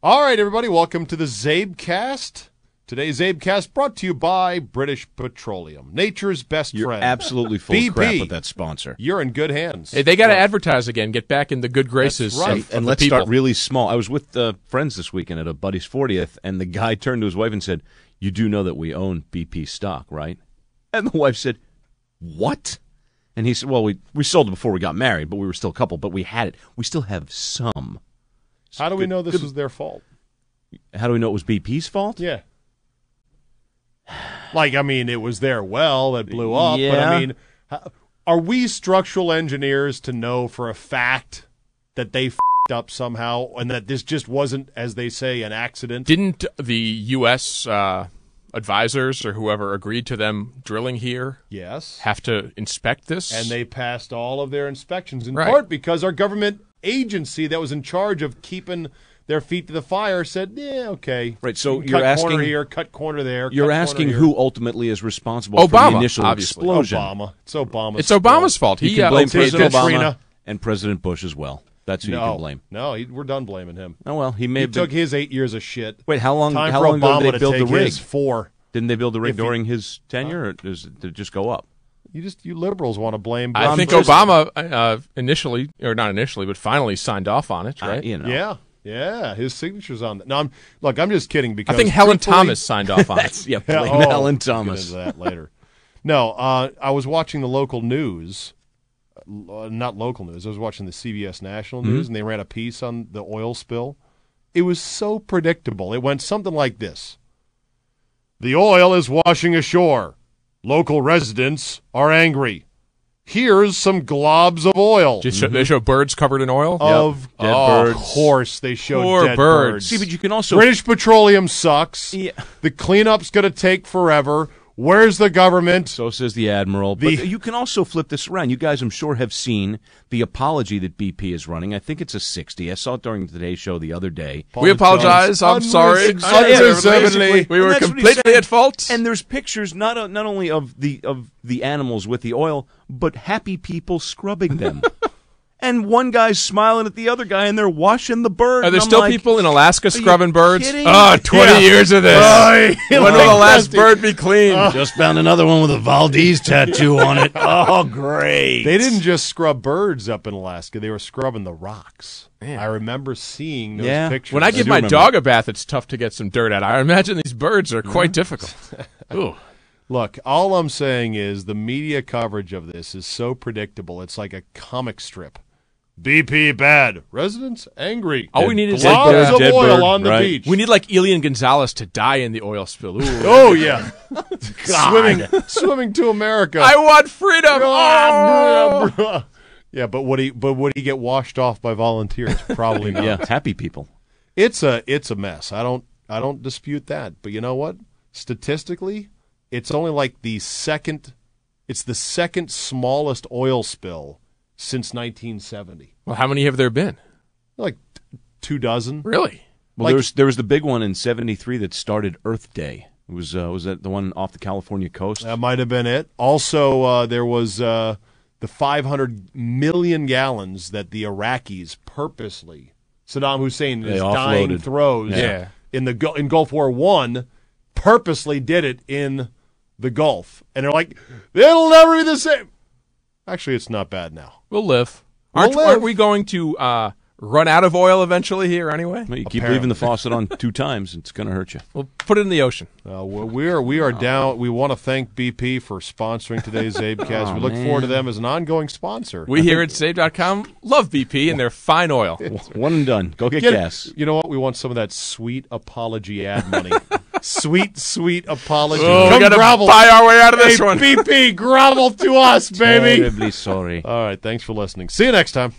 All right, everybody, welcome to the Czabecast. Today's Czabecast brought to you by British Petroleum, nature's best You're friend. absolutely full BP, of crap with that sponsor. You're in good hands. Hey, they got to advertise again, get back in the good graces. That's right. And let's start really small. I was with friends this weekend at a buddy's 40th, and the guy turned to his wife and said, "You do know that we own BP stock, right?" And the wife said, "What?" And he said, "Well, we sold it before we got married, but we were still a couple, but we had it. We still have some." How do we know this was their fault? How do we know it was BP's fault? Yeah. Like, I mean, it was their well that blew up, Yeah. but I mean, are we structural engineers to know for a fact that they f***ed up somehow and that this just wasn't, as they say, an accident? Didn't the U.S. Advisors or whoever agreed to them drilling here Yes. have to inspect this? And they passed all of their inspections, in Right. part because our government agency that was in charge of keeping their feet to the fire said, yeah, okay. Right, so cut you're asking corner here, cut corner there. You're cut asking corner who here. ultimately is responsible for Obama, the initial obviously. explosion. Obama. It's Obama's It's Obama's fault. You can blame okayed President this. Obama Katrina. and President Bush as well. That's who you can blame. No, we're done blaming him. Oh well, he may He have been. took his 8 years of shit. Wait, how long? Time How for long ago Obama did to they build take the rig? his 4. Didn't they build the rig If he- during his tenure, or did it just go up? You liberals want to blame. I think Bush. Obama initially, or not initially, but finally signed off on it, right? You know. Yeah, his signature's on that. No, I'm just kidding because I think Helen truthfully- Thomas signed off on it. Yeah, blame Oh, Helen we'll get Thomas. into that later. No, I was watching the local news, not local news. I was watching the CBS National News, and they ran a piece on the oil spill. It was so predictable. It went something like this: the oil is washing ashore. Local residents are angry. Here's some globs of oil. They show birds covered in oil. Of Dead birds. course, they showed Poor dead birds. birds. See, but you can also British Petroleum sucks. Yeah. The cleanup's going to take forever. Where's the government? So says the admiral. But you can also flip this around. You guys, I'm sure, have seen the apology that BP is running. I think it's a 60. I saw it during the Today Show the other day. We apologize. I'm sorry. Unreservedly. We were And that's what he's completely saying. at fault. And there's pictures not only of the animals with the oil, but happy people scrubbing them. And one guy's smiling at the other guy, and they're washing the bird. Are there and I'm still like, people in Alaska scrubbing birds? kidding? Oh, 20 years of this. When will the last bird be clean? Just found another one with a Valdez tattoo on it. Oh, great. They didn't just scrub birds up in Alaska. They were scrubbing the rocks. I remember seeing those pictures. When I give do my remember. dog a bath, it's tough to get some dirt out. I imagine these birds are quite difficult. Ooh. Look, all I'm saying is the media coverage of this is so predictable. It's like a comic strip. BP bad. Residents angry. All we need is globs like of dead oil bird, on the right. beach. we need like Elian Gonzalez to die in the oil spill. Ooh. Oh, yeah. swimming to America. I want freedom. Oh! Yeah, but would he get washed off by volunteers? Probably not. Yeah, happy people. It's a mess. I don't dispute that. But you know what? Statistically, it's only like the second smallest oil spill since 1970. Well, how many have there been? Like 24. Really? Well, Like- there was the big one in '73 that started Earth Day. It was that the one off the California coast? That might have been it. Also, there was the 500 million gallons that the Iraqis purposely, Saddam Hussein, in his dying offloaded. throes Yeah. in Gulf War I, purposely did it in the Gulf. And they're like, it'll never be the same. Actually, it's not bad now. We'll live. We'll live. Aren't we going to run out of oil eventually here anyway? Well, you keep Apparently. leaving the faucet on 2 times, it's going to hurt you. We'll put it in the ocean. We are down. We want to thank BP for sponsoring today's Czabecast. We look forward to them as an ongoing sponsor. We here at Save.com love BP and their fine oil. One and done. Go get gas. You know what? We want some of that sweet apology ad money. sweet apology. Oh, we Come got to grovel. buy our way out of this Hey, one. BP, grovel to us, baby. Terribly sorry. All right, thanks for listening. See you next time.